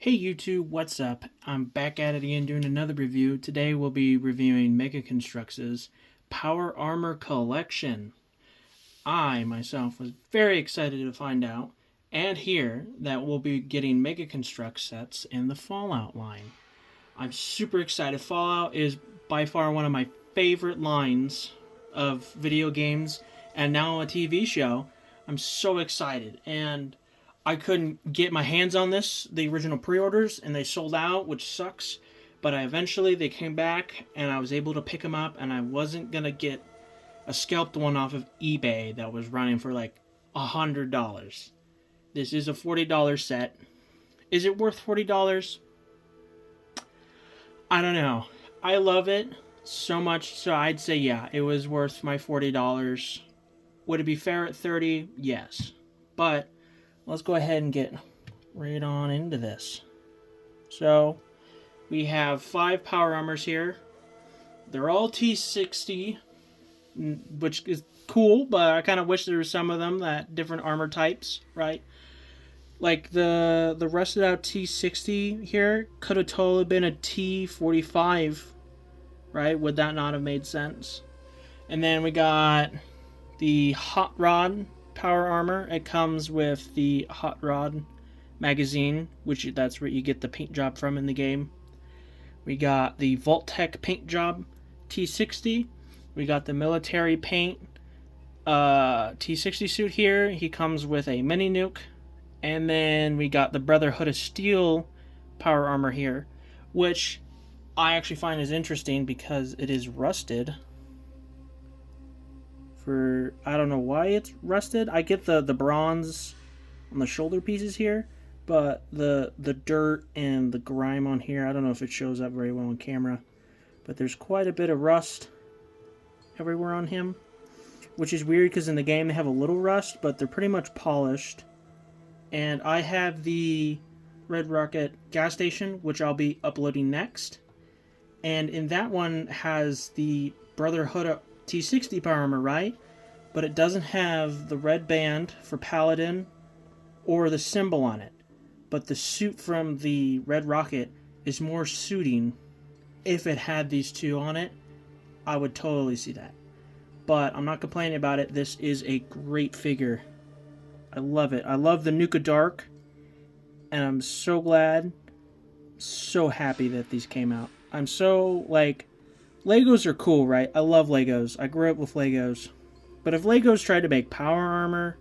Hey YouTube, what's up? I'm back at it again doing another review. Today we'll be reviewing Mega Construx's Power Armor Collection. I, myself, was very excited to find out and hear that we'll be getting Mega Construct sets in the Fallout line. I'm super excited. Fallout is by far one of my favorite lines of video games and now a TV show. I'm so excited, and I couldn't get my hands on the original pre-orders, and they sold out, which sucks. But eventually they came back, and I was able to pick them up, and I wasn't gonna get a scalped one off of eBay that was running for like $100. This is a $40 set. Is it worth $40? I don't know. I love it so much, so I'd say yeah, it was worth my $40. Would it be fair at 30? Yes. But let's go ahead and get right on into this. So, we have 5 power armors here. They're all T60, which is cool, but I kind of wish there were some of them that different armor types, right? Like the rusted out T60 here could have totally been a T45, right? Would that not have made sense? And then we got the Hot Rod power armor. It comes with the Hot Rod magazine, which that's where you get the paint job from in the game. We got the Vault-Tec paint job T60. We got the military paint T60 suit here. He comes with a mini nuke. And then we got the Brotherhood of Steel power armor here, which I actually find is interesting because it is rusted. I don't know why it's rusted. I get the bronze on the shoulder pieces here, but the dirt and the grime on here, I don't know if it shows up very well on camera, but there's quite a bit of rust everywhere on him, which is weird because in the game they have a little rust, but they're pretty much polished. And I have the Red Rocket gas station, which I'll be uploading next, and in that one has the Brotherhood T60 power armor, right? But it doesn't have the red band for Paladin or the symbol on it. But the suit from the Red Rocket is more suiting. If it had these two on it, I would totally see that. But I'm not complaining about it. This is a great figure. I love it. I love the Nuka Dark. And I'm so glad, so happy that these came out. I'm so, like, Legos are cool, right? I love Legos. I grew up with Legos. But if Legos tried to make power armor,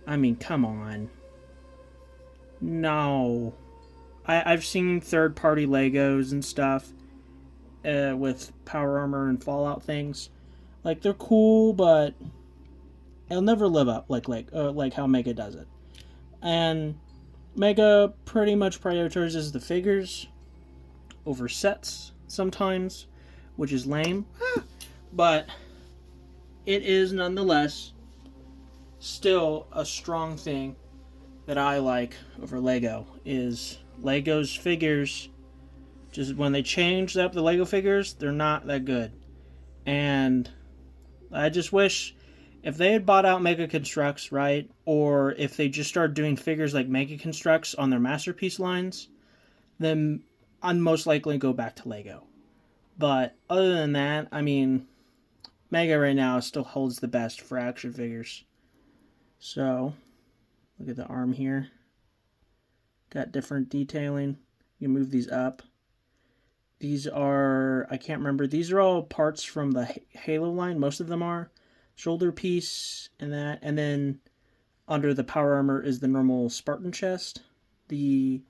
I mean, come on. No. I've seen third-party Legos and stuff with power armor and Fallout things. Like, they're cool, but it'll never live up like how Mega does it. And Mega pretty much prioritizes the figures over sets sometimes, which is lame, but it is nonetheless still a strong thing that I like over Lego. Is Lego's figures, just when they change up the Lego figures, they're not that good. And I just wish if they had bought out Mega Constructs, right, or if they just started doing figures like Mega Constructs on their Masterpiece lines, then I'd most likely go back to Lego. But other than that, I mean, Mega right now still holds the best for action figures. So, look at the arm here. Got different detailing. You move these up. These are, I can't remember, these are all parts from the Halo line. Most of them are. Shoulder piece and that. And then under the power armor is the normal Spartan chest. The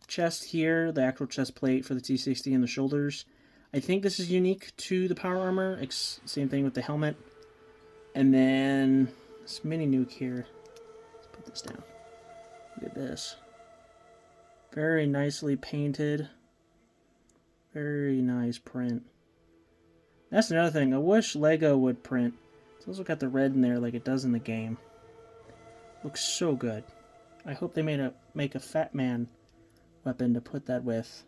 chest here, the actual chest plate for the T60 and the shoulders. I think this is unique to the power armor. Same thing with the helmet. And then this mini nuke here. Let's put this down. Look at this. Very nicely painted. Very nice print. That's another thing. I wish Lego would print. It's also got the red in there like it does in the game. Looks so good. I hope they make a Fat Man weapon to put that with,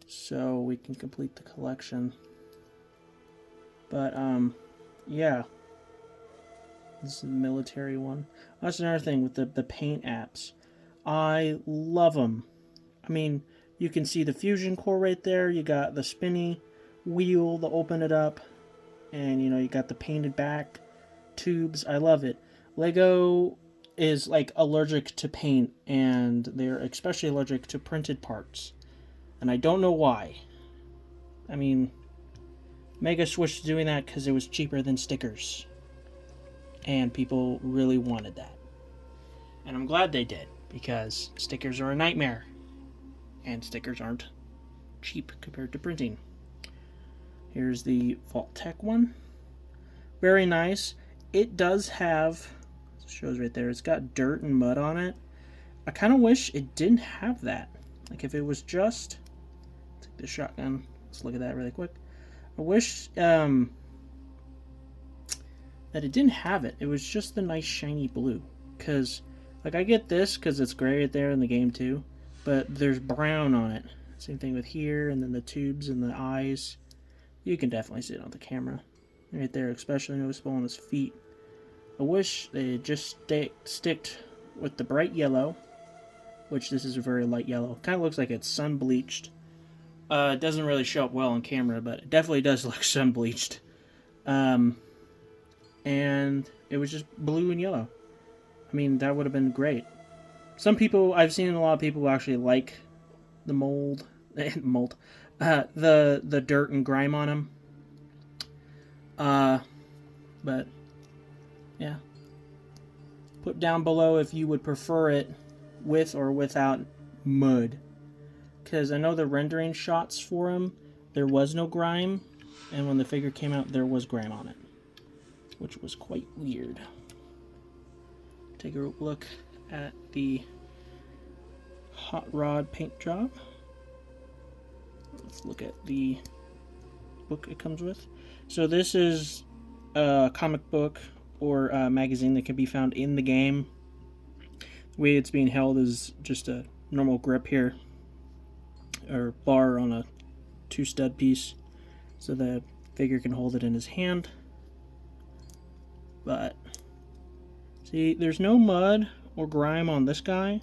so we can complete the collection. But yeah, this is the military one. That's another thing with the paint apps. I love them. I mean, you can see the fusion core right there. You got the spinny wheel to open it up. And, you got the painted back tubes. I love it. Lego is, like, allergic to paint. And they're especially allergic to printed parts. And I don't know why. I mean, Mega switched to doing that because it was cheaper than stickers. And people really wanted that. And I'm glad they did, because stickers are a nightmare. And stickers aren't cheap compared to printing. Here's the Vault-Tec one. Very nice. It does have, it shows right there, it's got dirt and mud on it. I kind of wish it didn't have that. Like if it was just, take the shotgun, let's look at that really quick. I wish that it didn't have it. It was just the nice shiny blue. Because, like, I get this because it's gray right there in the game too. But there's brown on it. Same thing with here, and then the tubes and the eyes. You can definitely see it on the camera. Right there, especially noticeable on his feet. I wish they had just sticked with the bright yellow. Which this is a very light yellow. Kind of looks like it's sun bleached. It doesn't really show up well on camera, but it definitely does look sun bleached. And it was just blue and yellow. I mean, that would have been great. Some people, I've seen a lot of people who actually like the the dirt and grime on them. But yeah, put down below if you would prefer it with or without mud. Because I know the rendering shots for him, there was no grime, and when the figure came out, there was grime on it, which was quite weird. Take a look at the hot rod paint job. Let's look at the book it comes with. So this is a comic book or a magazine that can be found in the game. The way it's being held is just a normal grip here, or bar on a 2-stud piece, so the figure can hold it in his hand. But see, there's no mud or grime on this guy,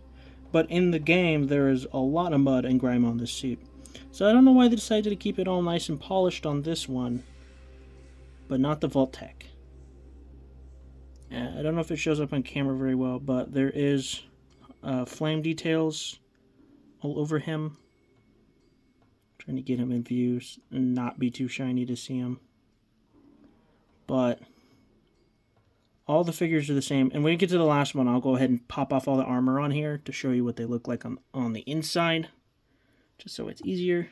but in the game there is a lot of mud and grime on this suit. So I don't know why they decided to keep it all nice and polished on this one, but not the Vault-Tec. I don't know if it shows up on camera very well, but there is flame details all over him. Trying to get him in views and not be too shiny to see him. But all the figures are the same. And when we get to the last one, I'll go ahead and pop off all the armor on here to show you what they look like on the inside. Just so it's easier.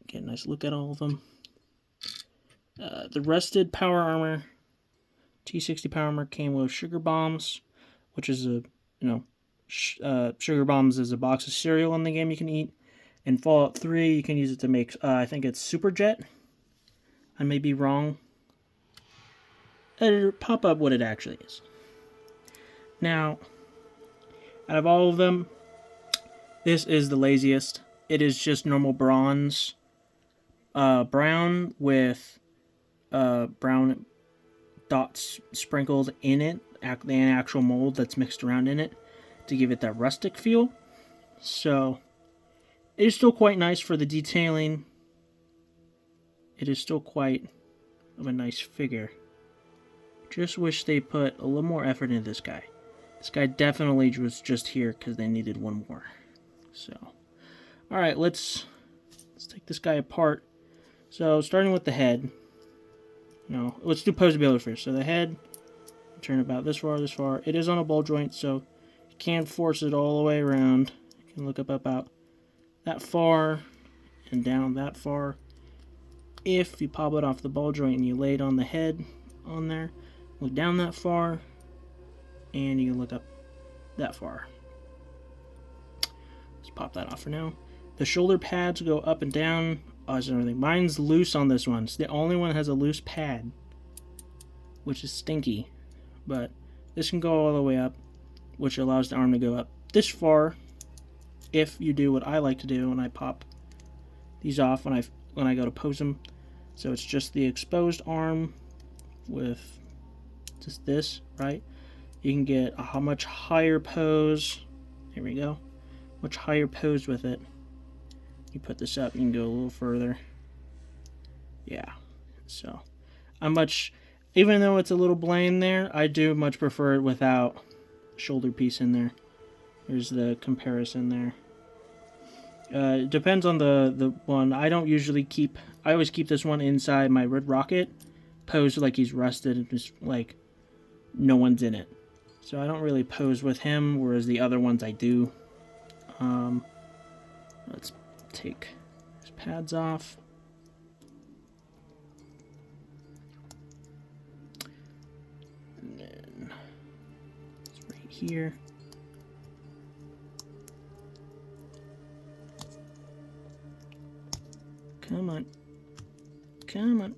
Get a nice look at all of them. The rusted power armor, T60 power armor, came with sugar bombs, which is a, sugar bombs is a box of cereal in the game you can eat. In Fallout 3, you can use it to make, I think it's Super Jet. I may be wrong. It'll pop up what it actually is. Now, out of all of them, this is the laziest. It is just normal bronze. Brown with brown dots sprinkled in it, the actual mold that's mixed around in it, to give it that rustic feel. So, it is still quite nice for the detailing. It is still quite of a nice figure. Just wish they put a little more effort into this guy. This guy definitely was just here because they needed one more. So, alright, let's take this guy apart. So, starting with the head. Let's do posability first. So the head, turn about this far. It is on a ball joint, so you can't force it all the way around. You can look up about that far and down that far. If you pop it off the ball joint and you lay it on the head on there, look down that far, and you can look up that far. Let's pop that off for now. The shoulder pads go up and down. Oh, is everything. Mine's loose on this one. It's the only one that has a loose pad, which is stinky. But this can go all the way up, which allows the arm to go up this far. If you do what I like to do, and I pop these off when I go to pose them, so it's just the exposed arm with just this, right? You can get a much higher pose. Here we go. Much higher pose with it. You put this up, you can go a little further. Yeah. So, even though it's a little bland there, I do much prefer it without shoulder piece in there. Here's the comparison there. It depends on the one. I always keep this one inside my Red Rocket, posed like he's rusted and just like no one's in it. So I don't really pose with him, whereas the other ones I do. Let's take his pads off. And then it's right here. Come on. Come on.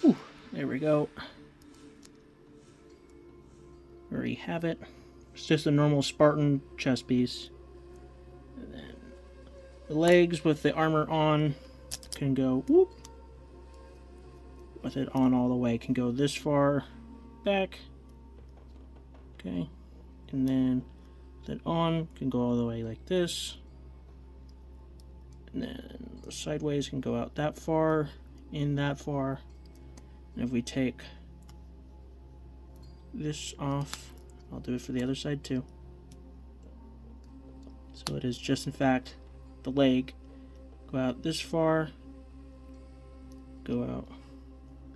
Whew, there we go. There you have it. It's just a normal Spartan chest piece. And then the legs with the armor on can go whoop. With it on all the way, can go this far back. Okay. And then with it on, can go all the way like this. And then the sideways can go out that far, in that far. And if we take this off, I'll do it for the other side too. So it is just in fact the leg. Go out this far, go out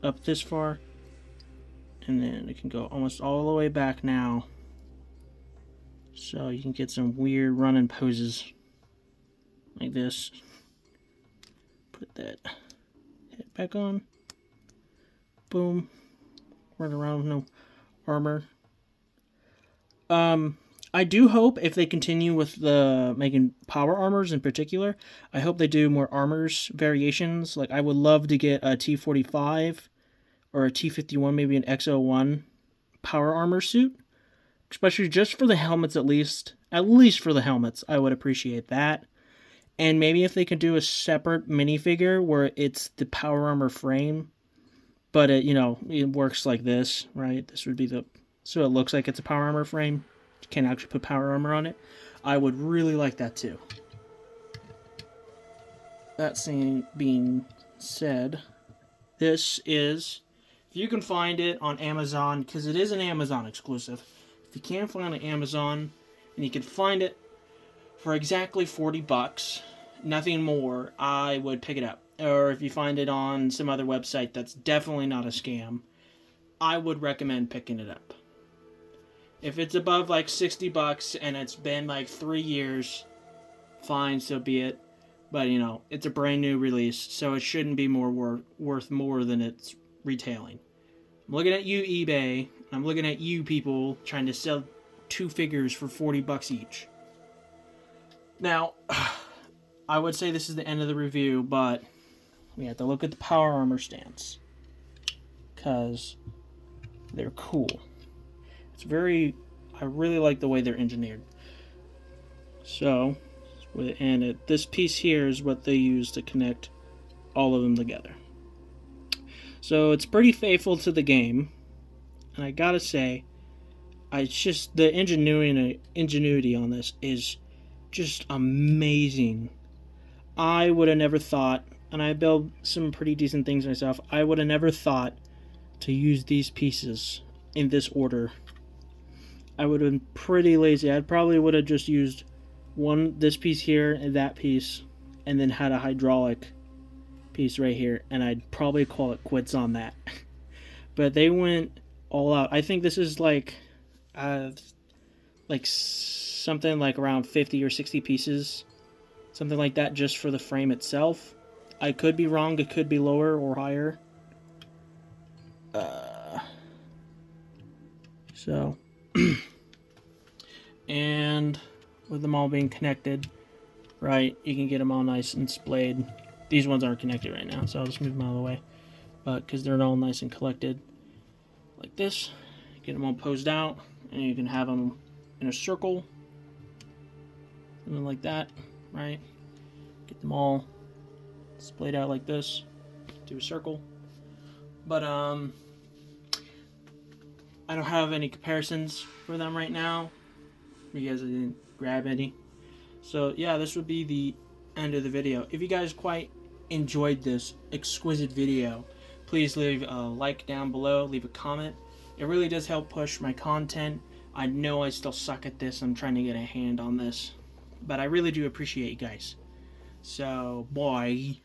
up this far, and then it can go almost all the way back now. So you can get some weird running poses like this. Put that head back on. Boom. Run around with no armor. I do hope if they continue with the making power armors in particular, I hope they do more armors variations. Like I would love to get a T-45 or a T-51, maybe an X-01 power armor suit, especially just for the helmets at least. At least for the helmets, I would appreciate that. And maybe if they could do a separate minifigure where it's the power armor frame, but it works like this, right? This would be so it looks like it's a power armor frame. You can't actually put power armor on it. I would really like that too. That being said, this is, if you can find it on Amazon, because it is an Amazon exclusive. If you can't find it on Amazon, and you can find it for exactly $40, nothing more, I would pick it up. Or if you find it on some other website that's definitely not a scam, I would recommend picking it up. If it's above like $60 and it's been like 3 years, fine, so be it. But it's a brand new release, so it shouldn't be worth more than it's retailing. I'm looking at you, eBay. I'm looking at you people trying to sell 2 figures for $40 each. Now, I would say this is the end of the review, but we have to look at the power armor stance, because they're cool. I really like the way they're engineered. So, and this piece here is what they use to connect all of them together. So it's pretty faithful to the game, and I gotta say, the ingenuity on this is just amazing. I would have never thought, and I build some pretty decent things myself, I would have never thought to use these pieces in this order. I would have been pretty lazy. I probably would have just used this piece here and that piece, and then had a hydraulic piece right here, and I'd probably call it quits on that. But they went all out. I think this is like something like around 50 or 60 pieces, something like that, just for the frame itself. I could be wrong. It could be lower or higher. So, and with them all being connected, right, you can get them all nice and splayed. These ones aren't connected right now, so I'll just move them out of the way. But because they're all nice and collected like this, get them all posed out, and you can have them in a circle, something like that, right? Get them all splayed out like this, do a circle. But I don't have any comparisons for them right now because I didn't grab any. So yeah, this would be the end of the video. If you guys quite enjoyed this exquisite video, please leave a like down below, leave a comment. It really does help push my content. I know I still suck at this. I'm trying to get a hand on this. But I really do appreciate you guys. So, bye.